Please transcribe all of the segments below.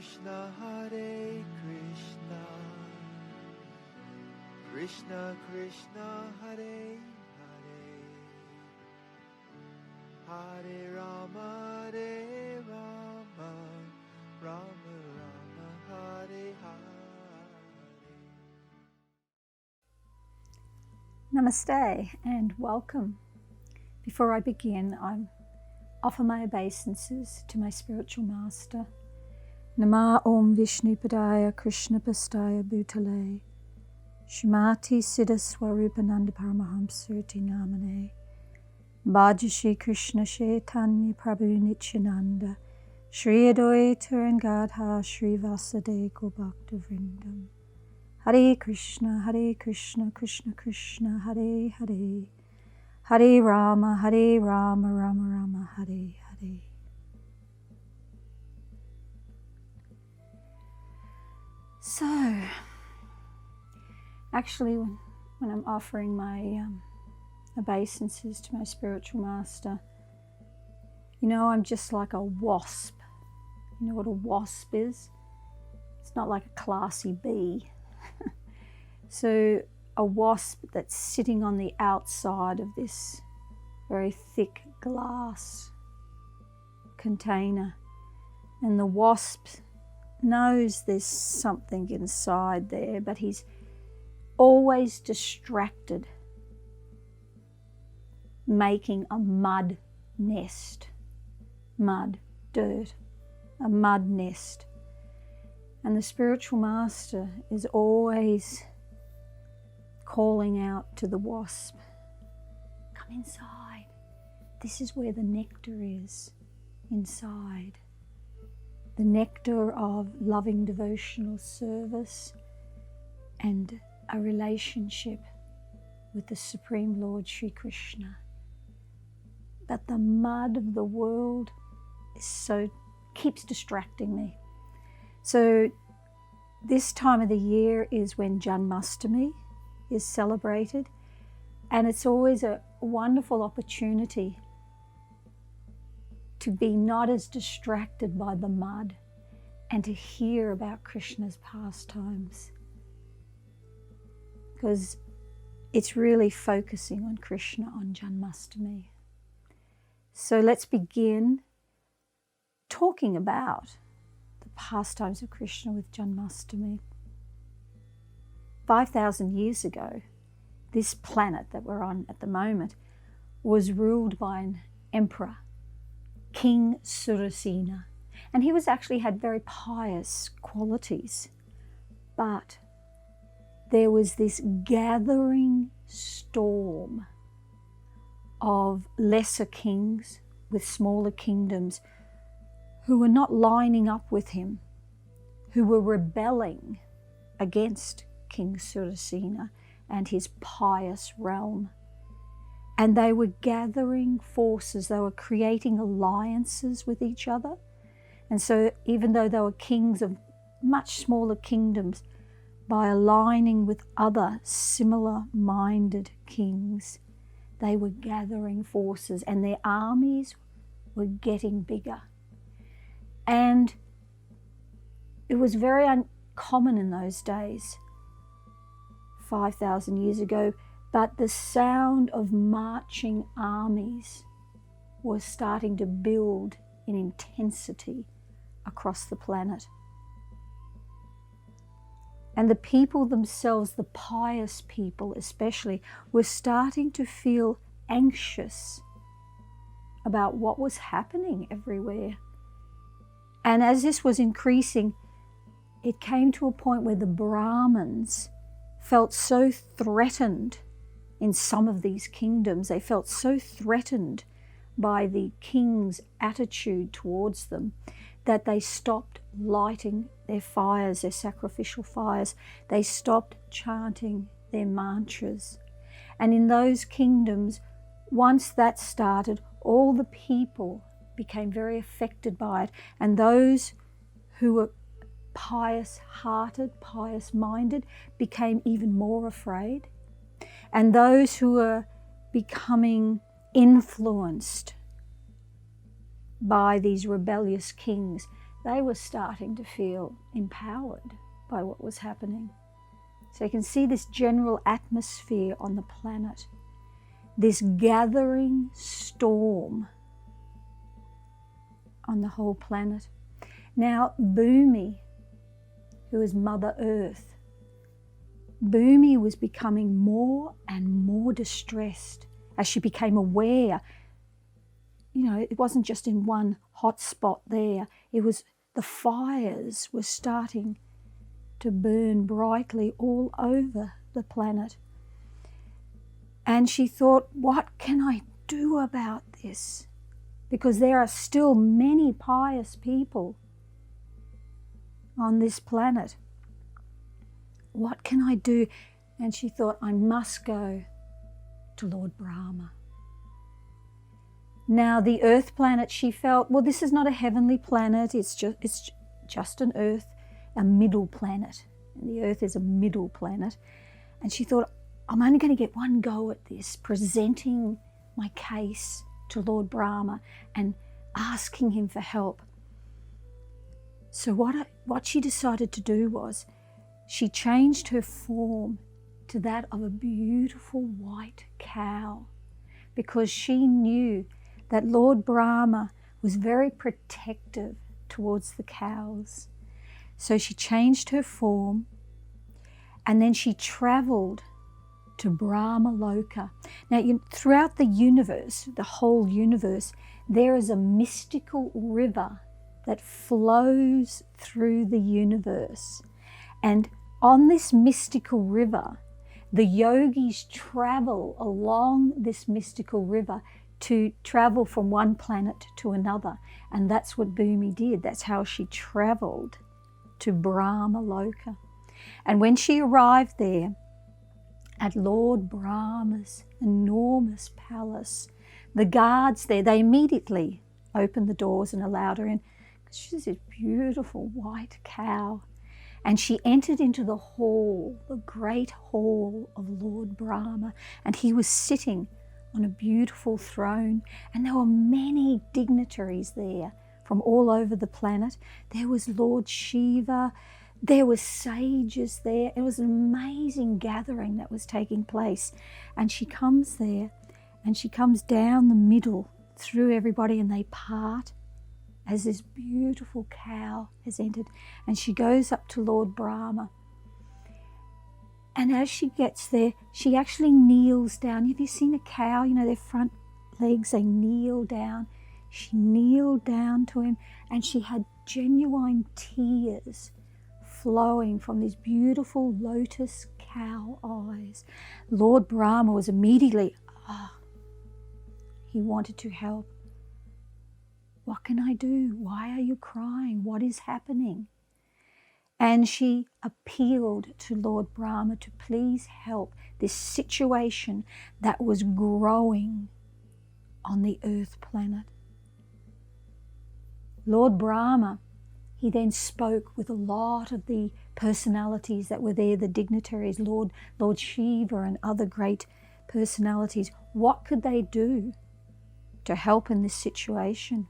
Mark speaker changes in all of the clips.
Speaker 1: Krishna, Hare Krishna, Krishna Krishna, Hare Hare, Hare Rama, Hare Rama, Rama Rama, Hare Hare.
Speaker 2: Namaste and welcome. Before I begin, I offer my obeisances to my spiritual master. Nama Om Vishnu Padaya Krishna Pastaya Bhutale Shrimati Siddha Swarupananda Paramahamsariti Namane Bhajashi Krishna Chaitanya Prabhu Nityananda Shri Adwaita and Gadha Shri Vasudeva Bhakta Vrindam. Hare Krishna, Krishna Krishna, Hare Hare, Hare Rama, Rama Rama, Hare Hare. So, actually, when I'm offering my obeisances to my spiritual master, I'm just like a wasp. You know what a wasp is? It's not like a classy bee. So a wasp that's sitting on the outside of this very thick glass container, and the wasp knows there's something inside there, but he's always distracted, making a mud nest, mud, dirt, a mud nest. And the spiritual master is always calling out to the wasp, come inside. This is where the nectar is, inside. The nectar of loving devotional service and a relationship with the Supreme Lord Sri Krishna. But the mud of the world keeps distracting me. So this time of the year is when Janmastami is celebrated, and it's always a wonderful opportunity to be not as distracted by the mud and to hear about Krishna's pastimes, because it's really focusing on Krishna on Janmastami. So let's begin talking about the pastimes of Krishna with Janmastami. 5,000 years ago, this planet that we're on at the moment was ruled by an emperor, King Surasena. And he had very pious qualities. But there was this gathering storm of lesser kings with smaller kingdoms who were not lining up with him, who were rebelling against King Surasena and his pious realm. And they were gathering forces, they were creating alliances with each other. And so even though they were kings of much smaller kingdoms, by aligning with other similar-minded kings, they were gathering forces and their armies were getting bigger. And it was very uncommon in those days, 5,000 years ago, but the sound of marching armies was starting to build in intensity across the planet. And the people themselves, the pious people especially, were starting to feel anxious about what was happening everywhere. And as this was increasing, it came to a point where the Brahmins felt so threatened in some of these kingdoms. They felt so threatened by the king's attitude towards them that they stopped lighting their fires, their sacrificial fires. They stopped chanting their mantras. And in those kingdoms, once that started, all the people became very affected by it. And those who were pious-hearted, pious-minded, became even more afraid. And those who were becoming influenced by these rebellious kings, they were starting to feel empowered by what was happening. So you can see this general atmosphere on the planet, this gathering storm on the whole planet. Now, Bhoomi, who is Mother Earth, Bhoomi was becoming more and more distressed as she became aware. It wasn't just in one hot spot there. It was the fires were starting to burn brightly all over the planet. And she thought, what can I do about this? Because there are still many pious people on this planet. What can I do? And she thought, I must go to Lord Brahma. Now, the Earth planet, she felt, well, this is not a heavenly planet. It's just an Earth, a middle planet. And the Earth is a middle planet. And she thought, I'm only going to get one go at this, presenting my case to Lord Brahma and asking him for help. So what she decided to do was she changed her form to that of a beautiful white cow, because she knew that Lord Brahma was very protective towards the cows. So she changed her form, and then she travelled to Brahma Loka. Now, throughout the universe, the whole universe, there is a mystical river that flows through the universe. And on this mystical river, the yogis travel along this mystical river to travel from one planet to another. And that's what Bhoomi did. That's how she travelled to Brahma Loka. And when she arrived there, at Lord Brahma's enormous palace, the guards there, they immediately opened the doors and allowed her in. She's this beautiful white cow. And she entered into the hall, the great hall of Lord Brahma, and he was sitting on a beautiful throne, and there were many dignitaries there from all over the planet. There was Lord Shiva, there were sages there. It was an amazing gathering that was taking place. And she comes there, and she comes down the middle through everybody, and they part as this beautiful cow has entered. And she goes up to Lord Brahma. And as she gets there, she actually kneels down. Have you seen a cow? Their front legs, they kneel down. She kneeled down to him, and she had genuine tears flowing from these beautiful lotus cow eyes. Lord Brahma was immediately, he wanted to help. What can I do? Why are you crying? What is happening? And she appealed to Lord Brahma to please help this situation that was growing on the Earth planet. Lord Brahma, he then spoke with a lot of the personalities that were there, the dignitaries, Lord Shiva and other great personalities. What could they do to help in this situation?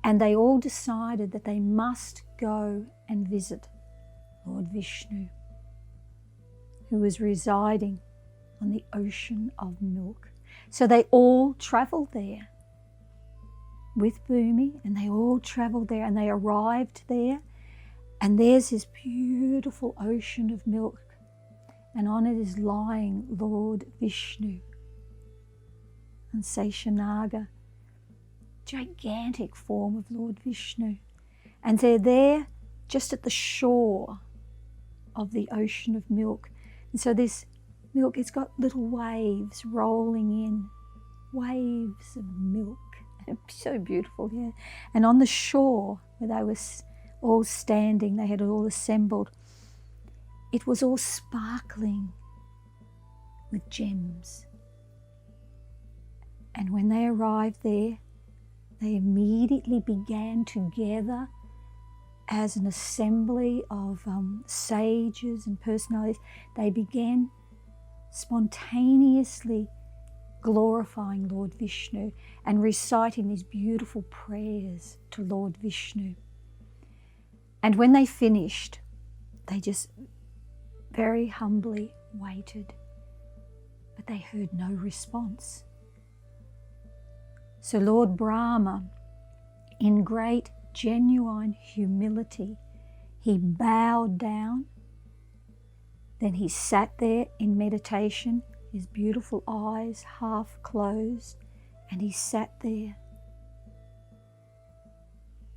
Speaker 2: And they all decided that they must go and visit Lord Vishnu, who was residing on the ocean of milk. So they all travelled there with Bhoomi, and they all travelled there, and they arrived there, and there's this beautiful ocean of milk, and on it is lying Lord Vishnu and Seshanaga, gigantic form of Lord Vishnu. And they're there just at the shore of the ocean of milk. And so this milk, it's got little waves rolling in, waves of milk. It's so beautiful, yeah. And on the shore where they were all standing, they had all assembled, it was all sparkling with gems. And when they arrived there, they immediately began together as an assembly of sages and personalities. They began spontaneously glorifying Lord Vishnu and reciting these beautiful prayers to Lord Vishnu. And when they finished, they just very humbly waited, but they heard no response. So Lord Brahma, in great genuine humility, he bowed down. Then he sat there in meditation, his beautiful eyes half closed, and he sat there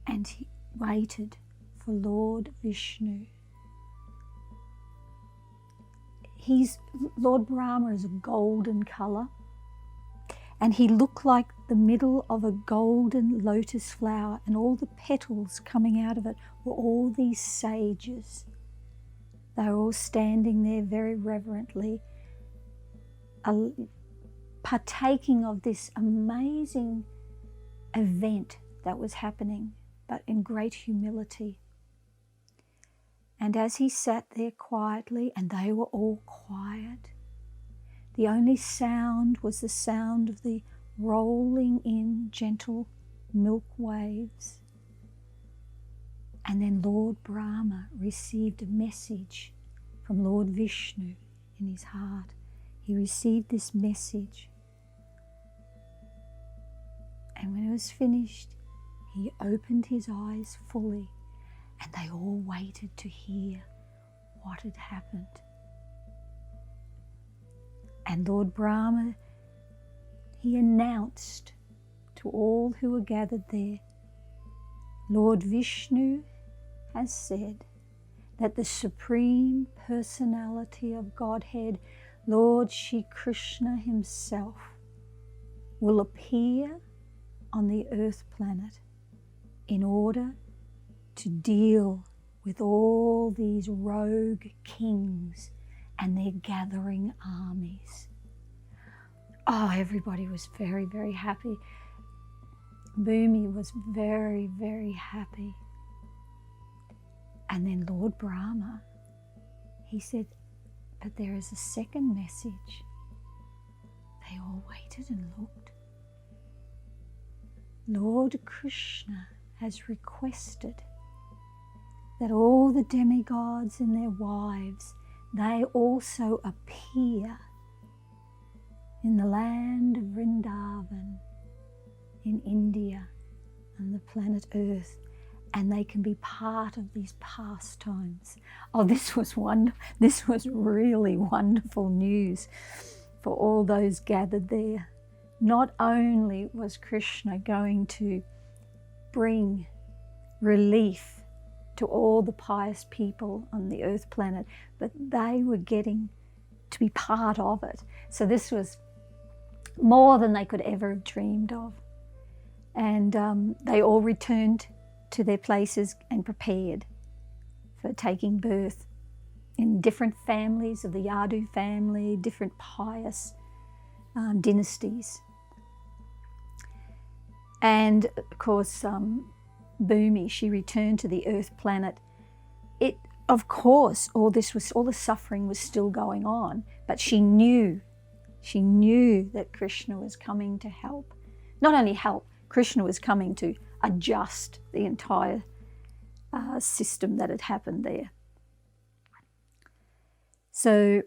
Speaker 2: and he waited for Lord Vishnu. Lord Brahma is a golden colour, and he looked like the middle of a golden lotus flower, and all the petals coming out of it were all these sages. They were all standing there very reverently, partaking of this amazing event that was happening, but in great humility. And as he sat there quietly, and they were all quiet, the only sound was the sound of the rolling in gentle milk waves. And then Lord Brahma received a message from Lord Vishnu in his heart. He received this message. And when it was finished, he opened his eyes fully, and they all waited to hear what had happened. And Lord Brahma, he announced to all who were gathered there, Lord Vishnu has said that the Supreme Personality of Godhead, Lord Shri Krishna himself, will appear on the earth planet in order to deal with all these rogue kings and their gathering armies. Oh, everybody was very, very happy. Bhoomi was very, very happy. And then Lord Brahma, he said, but there is a second message. They all waited and looked. Lord Krishna has requested that all the demigods and their wives, they also appear in the land of Vrindavan, in India, on the planet Earth, and they can be part of these pastimes. Oh, this was really wonderful news for all those gathered there. Not only was Krishna going to bring relief to all the pious people on the earth planet, but they were getting to be part of it. So this was more than they could ever have dreamed of. And they all returned to their places and prepared for taking birth in different families of the Yadu family, different pious dynasties. And of course, Bhoomi, she returned to the earth planet. Of course, all the suffering was still going on, but she knew that Krishna was coming to help. Not only help, Krishna was coming to adjust the entire system that had happened there. So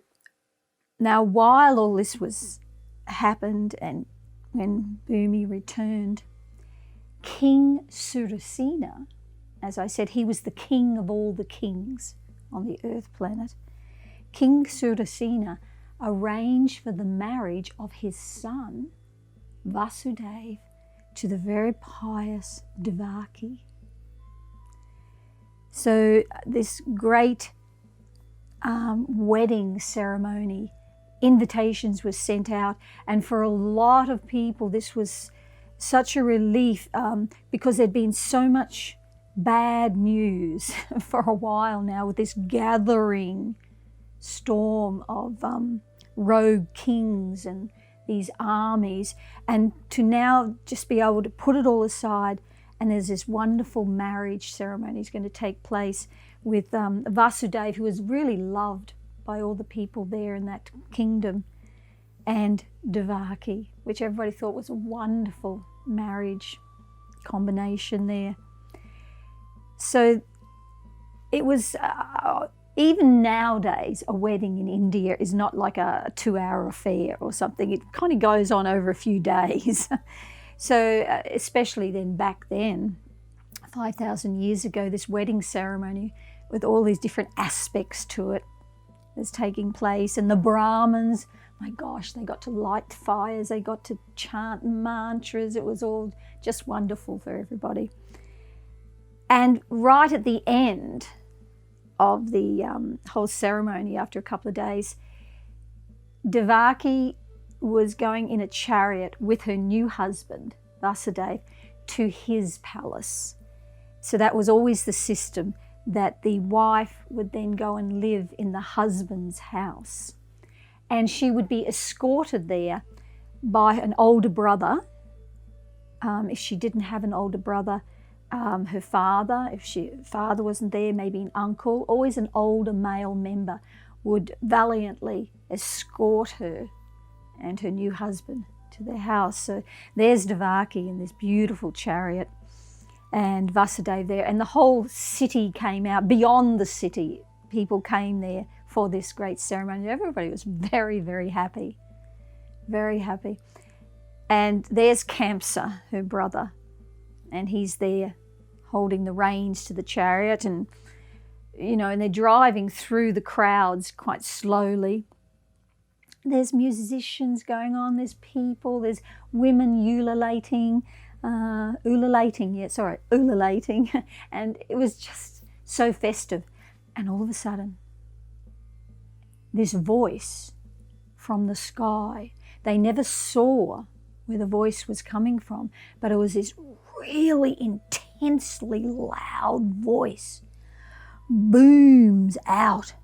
Speaker 2: now, while all this was happened, and when Bhoomi returned, King Surasena, as I said, he was the king of all the kings on the earth planet. King Surasena arranged for the marriage of his son, Vasudeva, to the very pious Devaki. So this great wedding ceremony, invitations were sent out, and for a lot of people this was such a relief because there'd been so much bad news for a while now with this gathering storm of rogue kings and these armies, and to now just be able to put it all aside, and there's this wonderful marriage ceremony is going to take place with Vasudeva, who was really loved by all the people there in that kingdom, and Devaki, which everybody thought was a wonderful marriage combination there. So it was, even nowadays, a wedding in India is not like a 2-hour affair or something. It kind of goes on over a few days. So especially then back then, 5,000 years ago, this wedding ceremony with all these different aspects to it was taking place. And the Brahmins, my gosh, they got to light fires, they got to chant mantras. It was all just wonderful for everybody. And right at the end of the whole ceremony, after a couple of days, Devaki was going in a chariot with her new husband, Vasudeva, to his palace. So that was always the system, that the wife would then go and live in the husband's house. And she would be escorted there by an older brother. If she didn't have an older brother, her father, if father wasn't there, maybe an uncle, always an older male member would valiantly escort her and her new husband to their house. So there's Devaki in this beautiful chariot and Vasudeva there, and the whole city came out. Beyond the city, people came there for this great ceremony. Everybody was very, very happy, very happy. And there's Kamsa, her brother, and he's there holding the reins to the chariot, and and they're driving through the crowds quite slowly. There's musicians going on, there's people, there's women ululating, and it was just so festive. And all of a sudden, this voice from the sky, they never saw where the voice was coming from, but it was this really intensely loud voice, booms out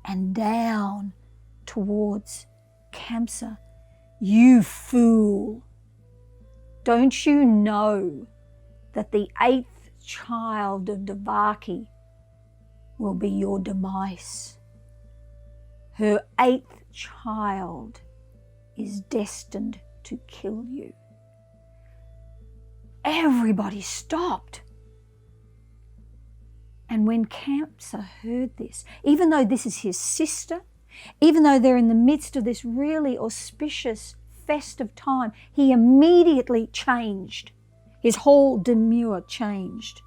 Speaker 2: and down towards Kamsa. You fool! Don't you know that the 8th child of Devaki will be your demise? Her 8th child is destined to kill you. Everybody stopped. And when Kamsa heard this, even though this is his sister, even though they're in the midst of this really auspicious, festive time, he immediately changed. His whole demeanour changed.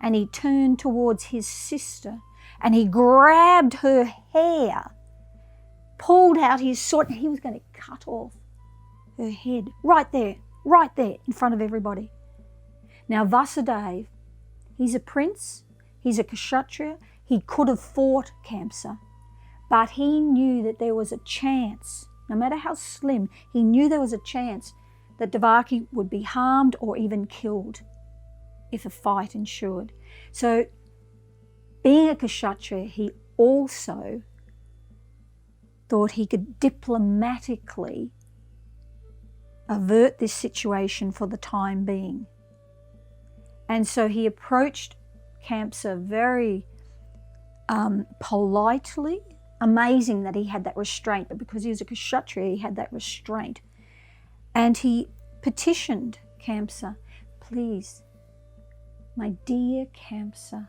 Speaker 2: And he turned towards his sister and he grabbed her hair, pulled out his sword, and he was going to cut off her head right there in front of everybody. Now Vasudeva, he's a prince, he's a kshatriya, he could have fought Kamsa, but he knew that there was a chance, no matter how slim, he knew there was a chance that Devaki would be harmed or even killed if a fight ensued. So being a kshatriya, he also thought he could diplomatically avert this situation for the time being. And so he approached Kamsa very politely. Amazing that he had that restraint, but because he was a kshatriya, he had that restraint. And he petitioned Kamsa, please, my dear Kamsa,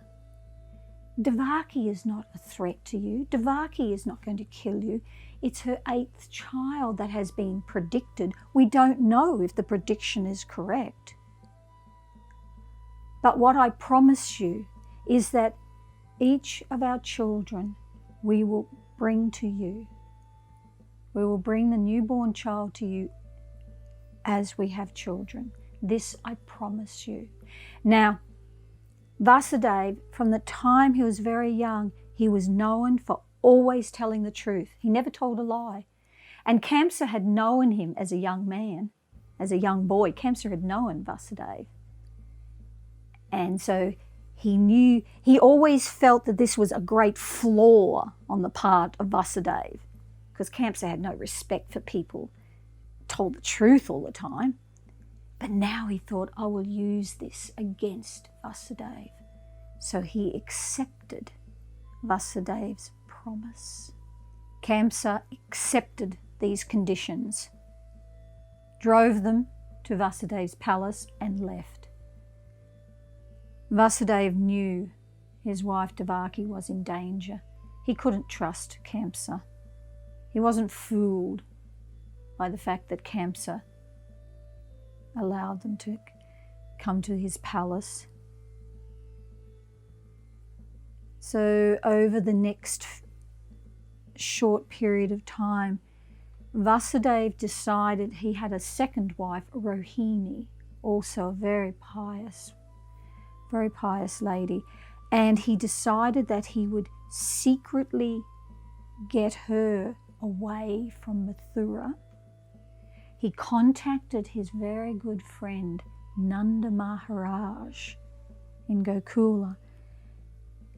Speaker 2: Devaki is not a threat to you. Devaki is not going to kill you. It's her 8th child that has been predicted. We don't know if the prediction is correct. But what I promise you is that each of our children we will bring to you. We will bring the newborn child to you as we have children. This I promise you. Now, Vasudeva, from the time he was very young, he was known for always telling the truth. He never told a lie. And Kamsa had known him as a young man, as a young boy. Kamsa had known Vasudeva. And so he always felt that this was a great flaw on the part of Vasudeva, because Kamsa had no respect for people who told the truth all the time. But now he thought, I will use this against Vasudeva. So he accepted Vasudeva's promise. Kamsa accepted these conditions, drove them to Vasudeva's palace and left. Vasudeva knew his wife Devaki was in danger. He couldn't trust Kamsa. He wasn't fooled by the fact that Kamsa allowed them to come to his palace. So over the next short period of time, Vasudeva decided he had a second wife, Rohini, also a very pious lady, and he decided that he would secretly get her away from Mathura. He contacted his very good friend Nanda Maharaj in Gokula,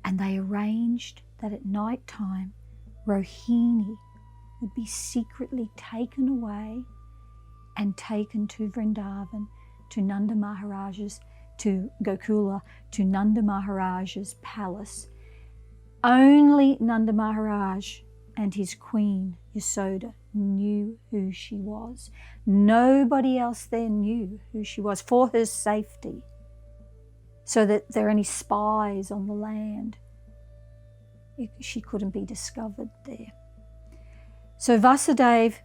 Speaker 2: and they arranged that at night time Rohini would be secretly taken away and taken to Vrindavan, to Nanda Maharaj's, to Gokula, to Nanda Maharaj's palace. Only Nanda Maharaj and his queen Yasoda knew who she was. Nobody else there knew who she was, for her safety, so that there are any spies on the land, she couldn't be discovered there. So Vasudeva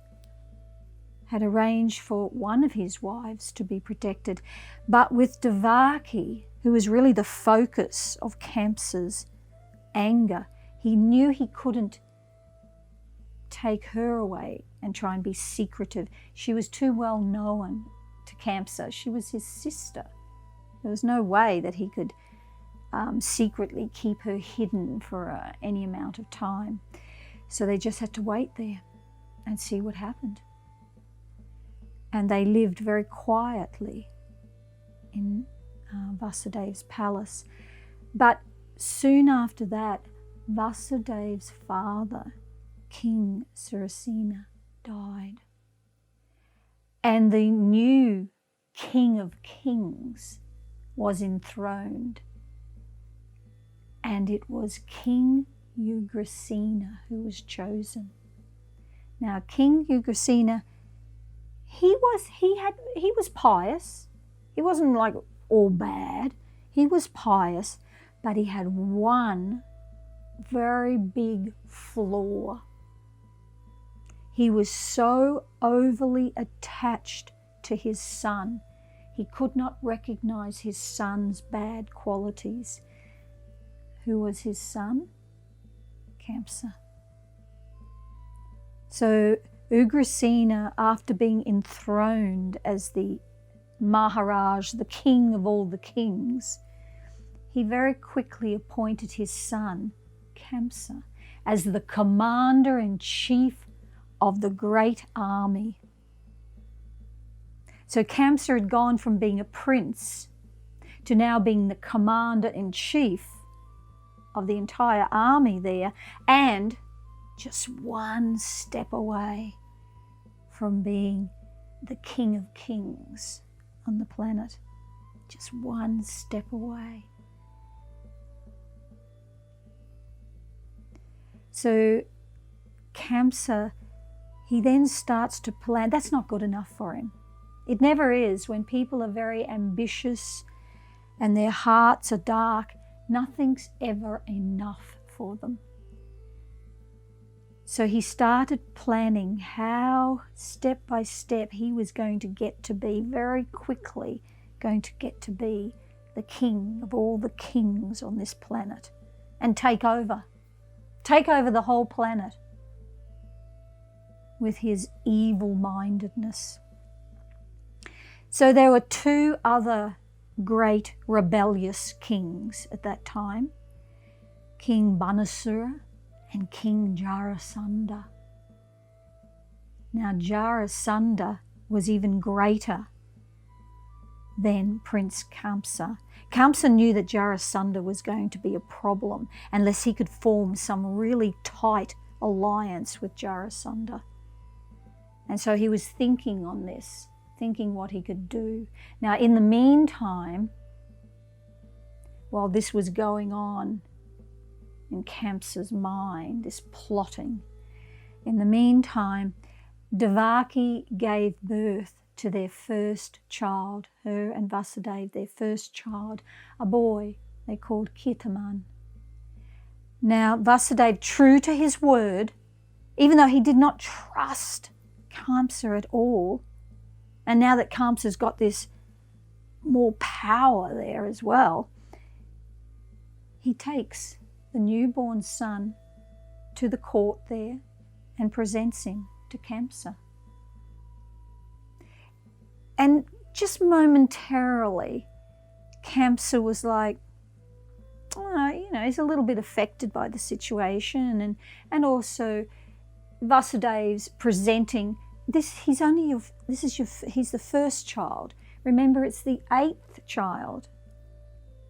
Speaker 2: had arranged for one of his wives to be protected, but with Devaki, who was really the focus of Kamsa's anger, he knew he couldn't take her away and try and be secretive. She was too well known to Kamsa. She was his sister. There was no way that he could secretly keep her hidden for any amount of time. So they just had to wait there and see what happened. And they lived very quietly in Vasudeva's palace. But soon after that, Vasudeva's father, King Surasena, died. And the new King of Kings was enthroned. And it was King Ugrasena who was chosen. Now, King Ugrasena, he was pious. He wasn't like all bad. He was pious, but he had one very big flaw. He was so overly attached to his son, he could not recognize his son's bad qualities. Who was his son? Kamsa. So Ugrasena, after being enthroned as the Maharaj, the king of all the kings, he very quickly appointed his son, Kamsa, as the commander-in-chief of the great army. So Kamsa had gone from being a prince to now being the commander-in-chief of the entire army there, and just one step away from being the king of kings on the planet. Just one step away. So Kamsa, he then starts to plan. That's not good enough for him. It never is. When people are very ambitious and their hearts are dark, nothing's ever enough for them. So he started planning how, step by step, he was going to get to be, very quickly, going to get to be the king of all the kings on this planet and take over the whole planet with his evil-mindedness. So there were two other great rebellious kings at that time, King Banasura and King Jarasandha. Now Jarasandha was even greater than Prince Kamsa. Kamsa knew that Jarasandha was going to be a problem unless he could form some really tight alliance with Jarasandha. And so he was thinking on this, thinking what he could do. Now, in the meantime, while this was going on in Kamsa's mind, this plotting, in the meantime, Devaki gave birth to their first child, her and Vasudeva, their first child, a boy they called Kirtaman. Now Vasudeva, true to his word, even though he did not trust Kamsa at all, and now that Kamsa's got this more power there as well, he takes the newborn son to the court there and presents him to Kamsa. And just momentarily, Kamsa was like, he's a little bit affected by the situation, and also Vasudev's presenting this. He's the first child. Remember, it's the 8th child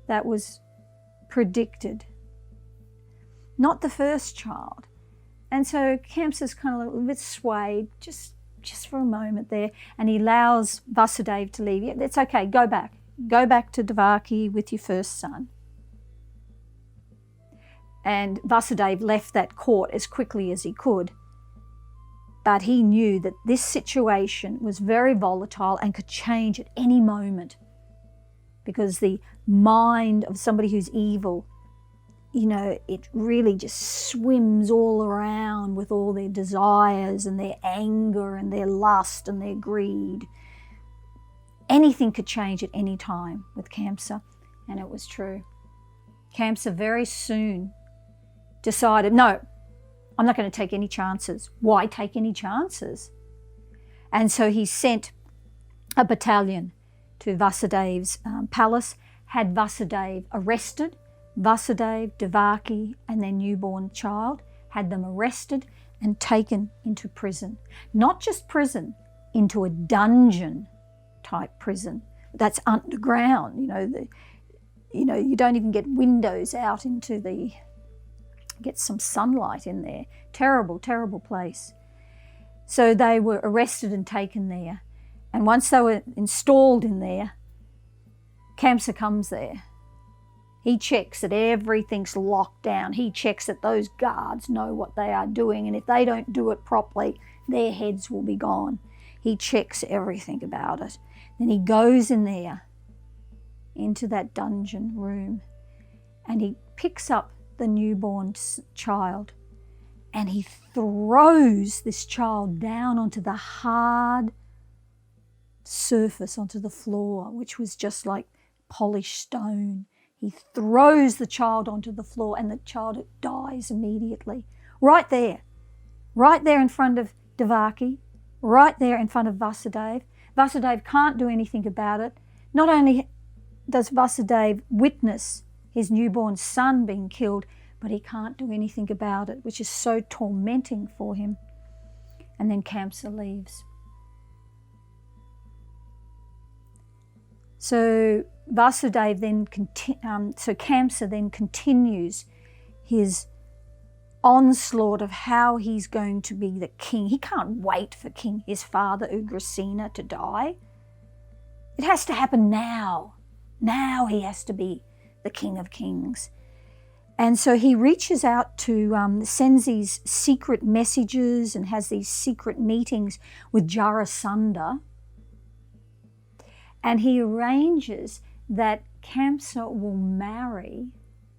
Speaker 2: that was predicted, not the first child. And so Kamsa's kind of a little bit swayed, just for a moment there, and he allows Vasudeva to leave. Yeah, it's okay, go back to Devaki with your first son. And Vasudeva left that court as quickly as he could. But he knew that this situation was very volatile and could change at any moment, because the mind of somebody who's evil, it really just swims all around with all their desires and their anger and their lust and their greed. Anything could change at any time with Kamsa, and it was true. Kamsa very soon decided, no, I'm not going to take any chances. Why take any chances? And so he sent a battalion to Vasudev's palace, had Vasudeva arrested, Vasudeva, Devaki and their newborn child, had them arrested and taken into prison. Not just prison, into a dungeon type prison. That's underground, you don't even get windows out into get some sunlight in there. Terrible, terrible place. So they were arrested and taken there. And once they were installed in there, Kamsa comes there. He checks that everything's locked down. He checks that those guards know what they are doing, and if they don't do it properly, their heads will be gone. He checks everything about it. Then he goes in there, into that dungeon room, and he picks up the newborn child, and he throws this child down onto the hard surface, onto the floor, which was just like polished stone. He throws the child onto the floor, and the child dies immediately. Right there in front of Devaki, right there in front of Vasudeva. Vasudeva can't do anything about it. Not only does Vasudeva witness his newborn son being killed, but he can't do anything about it, which is so tormenting for him. And then Kamsa leaves. So Kamsa then continues his onslaught of how he's going to be the king. He can't wait for his father Ugrasena to die. It has to happen now. Now he has to be the King of Kings. And so he reaches out to, sends these secret messages and has these secret meetings with Jarasandha. And he arranges that Kamsa will marry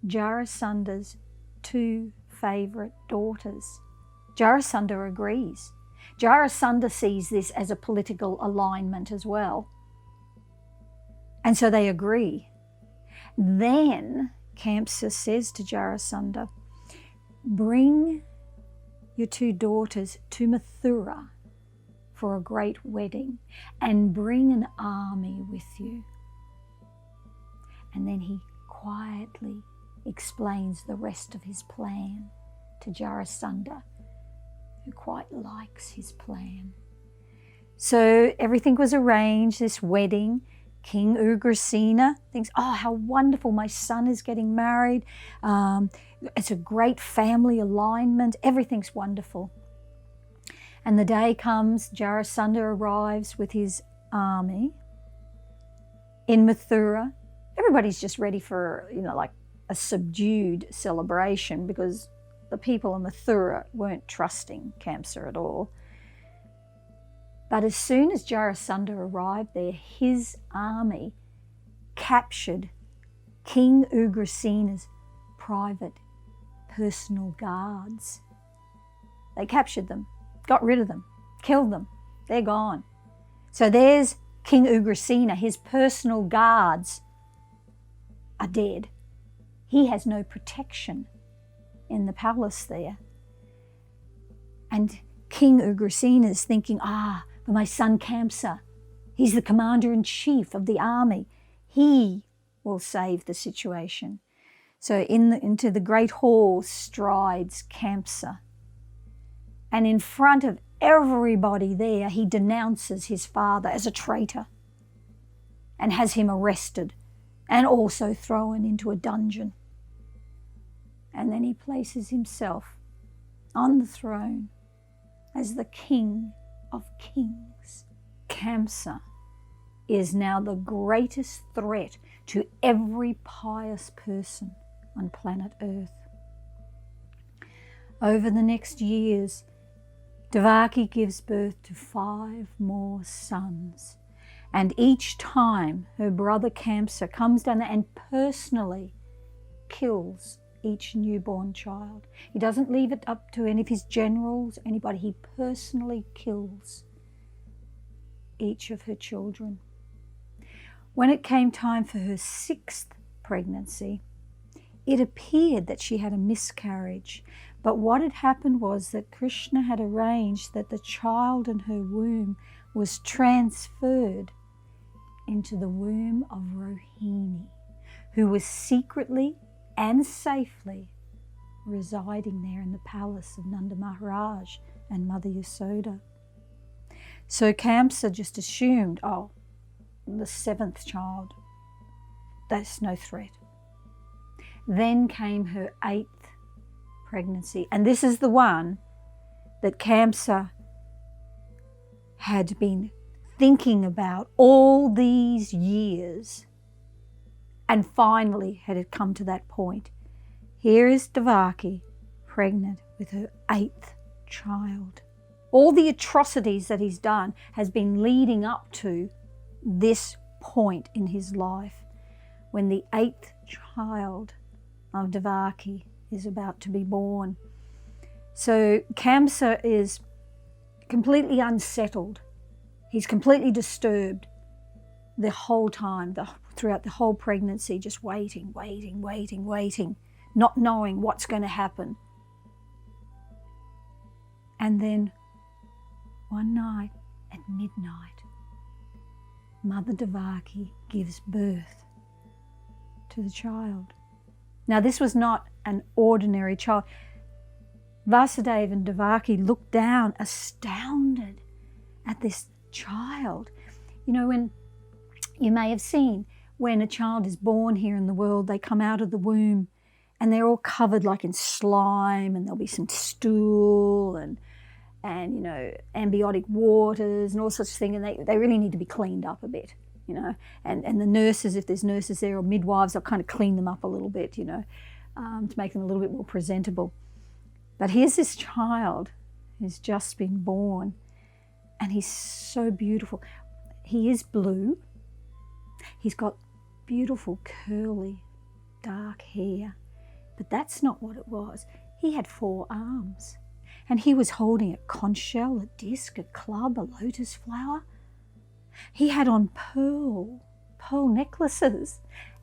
Speaker 2: Jarasandha's 2 favourite daughters. Jarasandha agrees. Jarasandha sees this as a political alignment as well. And so they agree. Then Kamsa says to Jarasandha, bring your 2 daughters to Mathura for a great wedding, and bring an army with you. And then he quietly explains the rest of his plan to Jarasandha, who quite likes his plan. So everything was arranged, this wedding. King Ugrasena thinks, oh, how wonderful, my son is getting married. It's a great family alignment. Everything's wonderful. And the day comes, Jarasandha arrives with his army in Mathura. Everybody's just ready for, like a subdued celebration, because the people in Mathura weren't trusting Kamsa at all. But as soon as Jarasandha arrived there, his army captured King Ugrasena's private personal guards. They captured them, got rid of them, killed them. They're gone. So there's King Ugrasena. His personal guards are dead. He has no protection in the palace there. And King Ugrasena is thinking, but my son Kamsa, he's the commander-in-chief of the army. He will save the situation. So into the great hall strides Kamsa. And in front of everybody there, he denounces his father as a traitor and has him arrested and also thrown into a dungeon. And then he places himself on the throne as the King of Kings. Kamsa is now the greatest threat to every pious person on planet Earth. Over the next years, Devaki gives birth to 5 more sons. And each time her brother Kamsa comes down there and personally kills each newborn child. He doesn't leave it up to any of his generals, anybody. He personally kills each of her children. When it came time for her 6th pregnancy, it appeared that she had a miscarriage. But what had happened was that Krishna had arranged that the child in her womb was transferred into the womb of Rohini, who was secretly and safely residing there in the palace of Nanda Maharaj and Mother Yasoda. So Kamsa just assumed, the 7th child, that's no threat. Then came her 8th pregnancy, and this is the one that Kamsa had been thinking about all these years, and finally had come to that point. Here is Devaki, pregnant with her 8th child. All the atrocities that he's done has been leading up to this point in his life, when the 8th child of Devaki is about to be born. So Kamsa is completely unsettled. He's completely disturbed the whole time, throughout the whole pregnancy, just waiting, not knowing what's going to happen. And then one night at midnight, Mother Devaki gives birth to the child. Now, this was not an ordinary child. Vasudeva and Devaki looked down, astounded at this child. You know, when you may have seen when a child is born here in the world, they come out of the womb and they're all covered like in slime, and there'll be some stool and you know, ambiotic waters and all sorts of things, and they really need to be cleaned up a bit, you know. And the nurses, if there's nurses there, or midwives, they'll kind of clean them up a little bit, you know, to make them a little bit more presentable. But here's this child who's just been born, and he's so beautiful. He is blue. He's got beautiful curly dark hair, but that's not what it was. He had 4 arms, and he was holding a conch shell, a disc, a club, a lotus flower. He had on pearl necklaces,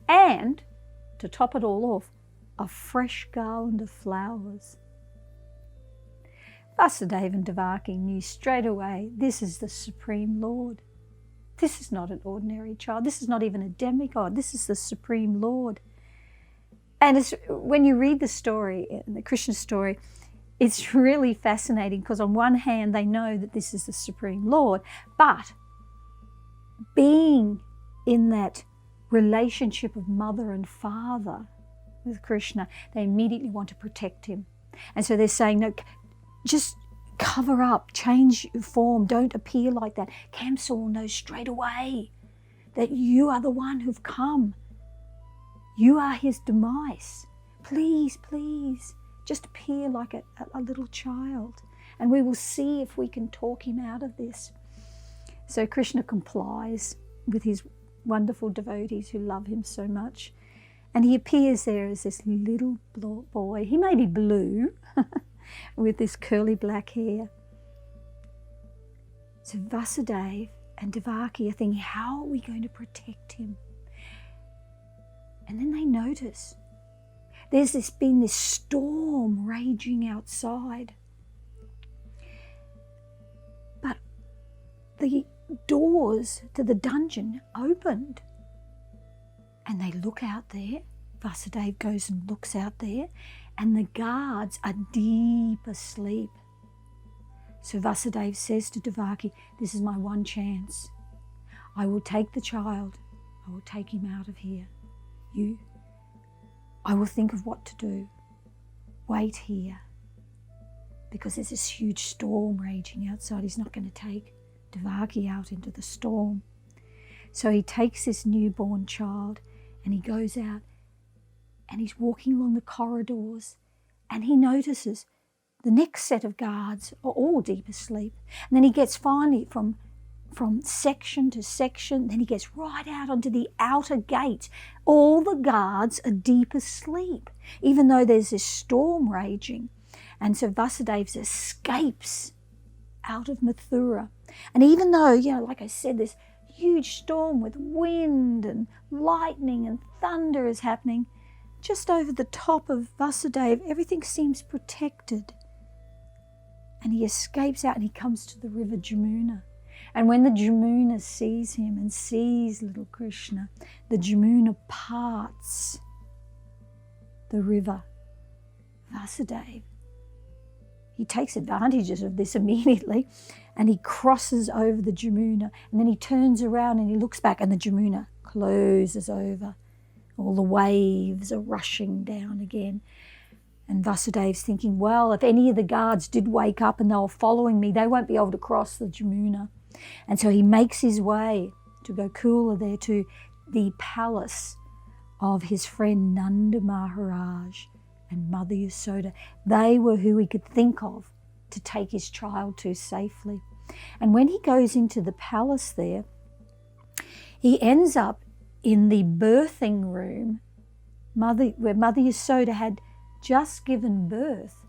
Speaker 2: and to top it all off, a fresh garland of flowers. Vasudeva and Devaki knew straight away, this is the Supreme Lord. This is not an ordinary child. This is not even a demigod. This is the Supreme Lord. And when you read the story, the Krishna story, it's really fascinating, because on one hand they know that this is the Supreme Lord, but being in that relationship of mother and father with Krishna, they immediately want to protect him. And so they're saying, no, just cover up, change your form, don't appear like that. Kamsa will know straight away that you are the one who've come. You are his demise. Please, please, just appear like a little child, and we will see if we can talk him out of this. So Krishna complies with his wonderful devotees who love him so much, And he appears there as this little boy. He may be blue with this curly black hair. So Vasudeva and Devaki are thinking, how are we going to protect him? And then they notice there's been this storm raging outside. But the doors to the dungeon opened. And they look out there. Vasudeva goes and looks out there, and the guards are deep asleep. So Vasudeva says to Devaki, this is my one chance. I will take the child. I will take him out of here. I will think of what to do. Wait here. Because there's this huge storm raging outside. He's not going to take Devaki out into the storm. So he takes this newborn child and he goes out and he's walking along the corridors and he notices the next set of guards are all deep asleep. And then he gets finally from section to section, then he gets right out onto the outer gate. All the guards are deep asleep, even though there's this storm raging. And so Vasudeva escapes out of Mathura. And even though, like I said, this huge storm with wind and lightning and thunder is happening, just over the top of Vasudeva, everything seems protected. And he escapes out and he comes to the river Jamuna. And when the Jamuna sees him and sees little Krishna, the Jamuna parts the river. Vasudeva, he takes advantage of this immediately and he crosses over the Jamuna, and then he turns around and he looks back and the Jamuna closes over. All the waves are rushing down again. And Vasudeva's thinking, well, if any of the guards did wake up and they were following me, they won't be able to cross the Jamuna. And so he makes his way to Gokula there to the palace of his friend Nanda Maharaj and Mother Yasoda. They were who he could think of to take his child to safely. And when he goes into the palace there, he ends up in the birthing room where Mother Yasoda had just given birth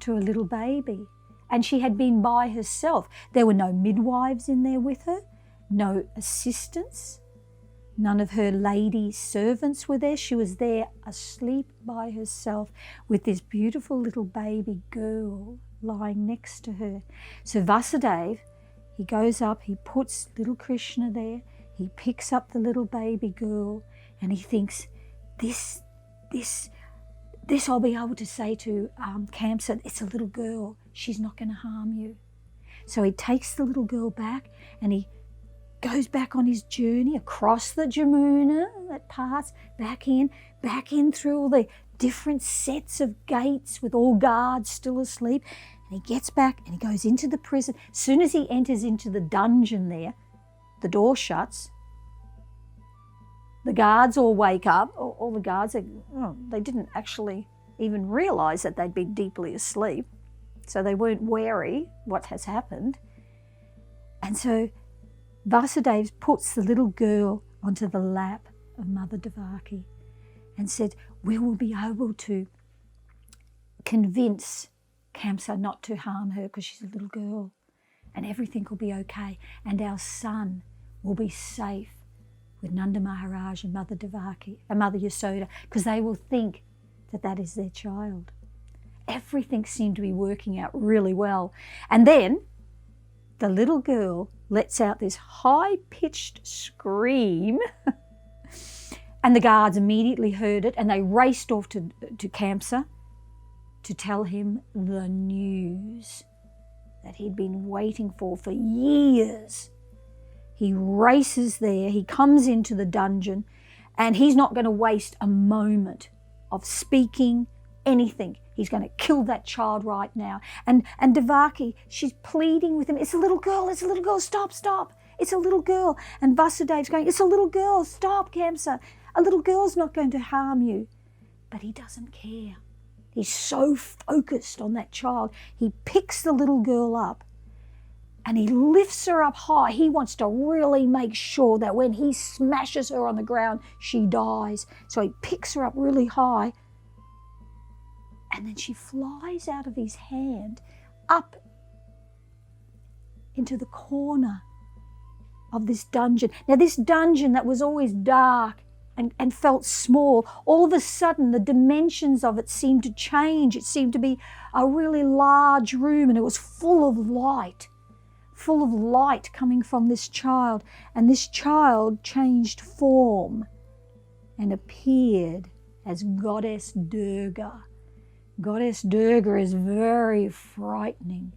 Speaker 2: to a little baby. And she had been by herself. There were no midwives in there with her, no assistants. None of her lady servants were there. She was there asleep by herself with this beautiful little baby girl lying next to her. So Vasudeva, he goes up, he puts little Krishna there, he picks up the little baby girl, and he thinks, this I'll be able to say to Kamsa, it's a little girl, she's not going to harm you. So he takes the little girl back and he goes back on his journey across the Jamuna, that pass, back in through all the different sets of gates with all guards still asleep. And he gets back and he goes into the prison. As soon as he enters into the dungeon there, the door shuts. The guards all wake up. All the guards, they didn't actually even realise that they'd been deeply asleep. So they weren't wary what has happened. And so Vasudeva puts the little girl onto the lap of Mother Devaki and said, we will be able to convince Kamsa not to harm her because she's a little girl, and everything will be okay, and our son will be safe with Nanda Maharaj and Mother Devaki and Mother Yasoda, because they will think that that is their child. Everything seemed to be working out really well. And then the little girl lets out this high-pitched scream and the guards immediately heard it and they raced off to Kamsa to tell him the news that he'd been waiting for years. He races there, he comes into the dungeon, and he's not going to waste a moment of speaking anything. He's going to kill that child right now. And Devaki, she's pleading with him, it's a little girl, stop, it's a little girl. And Vasudeva's going, it's a little girl, stop, Kamsa, a little girl's not going to harm you. But he doesn't care. He's so focused on that child. He picks the little girl up and he lifts her up high. He wants to really make sure that when he smashes her on the ground, she dies. So he picks her up really high, and then she flies out of his hand up into the corner of this dungeon. Now, this dungeon that was always dark and felt small, all of a sudden the dimensions of it seemed to change. It seemed to be a really large room, and it was full of light coming from this child. And this child changed form and appeared as Goddess Durga. Goddess Durga is very frightening.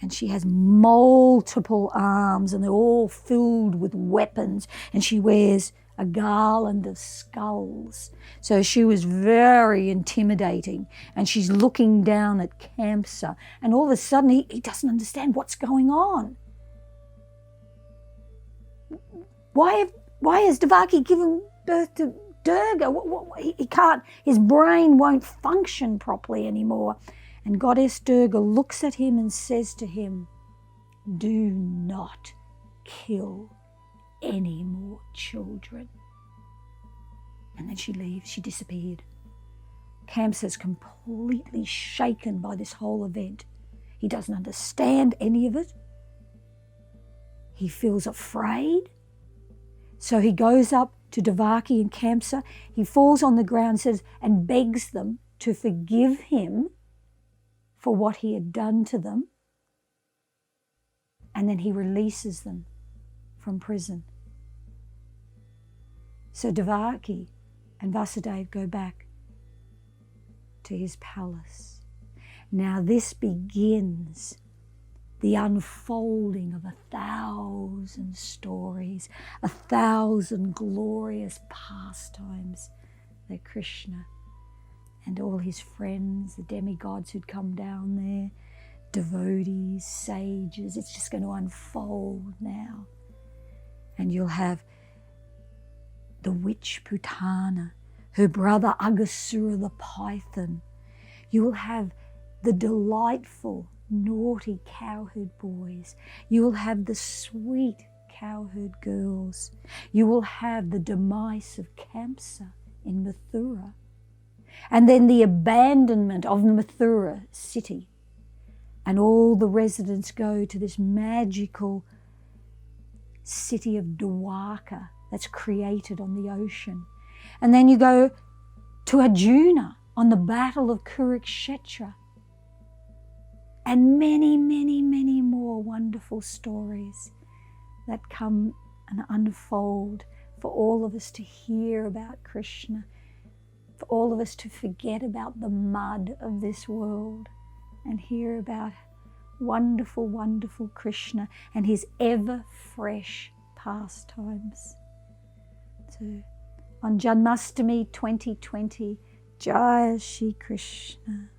Speaker 2: And she has multiple arms, and they're all filled with weapons. And she wears a garland of skulls. So she was very intimidating. And she's looking down at Kamsa. And all of a sudden, he doesn't understand what's going on. Why has Devaki given birth to Durga? He can't, his brain won't function properly anymore. And Goddess Durga looks at him and says to him, "Do not kill any more children." And then she leaves, she disappeared. Kamsa's completely shaken by this whole event. He doesn't understand any of it. He feels afraid. So he goes up to Devaki and Kamsa. He falls on the ground and begs them to forgive him for what he had done to them. And then he releases them from prison. So Devaki and Vasudeva go back to his palace. Now this begins the unfolding of 1,000 stories, 1,000 glorious pastimes that Krishna and all his friends, the demigods who'd come down there, devotees, sages, it's just going to unfold now. And you'll have the witch Putana, her brother Aghasura the python. You will have the delightful, naughty cowherd boys. You will have the sweet cowherd girls. You will have the demise of Kamsa in Mathura. And then the abandonment of Mathura city. And all the residents go to this magical city of Devaki that's created on the ocean. And then you go to Arjuna on the battle of Kurukshetra. And many, many, many more wonderful stories that come and unfold for all of us to hear about Krishna, for all of us to forget about the mud of this world and hear about wonderful, wonderful Krishna and his ever-fresh pastimes. So on Janmastami 2020, Jai Shri Krishna.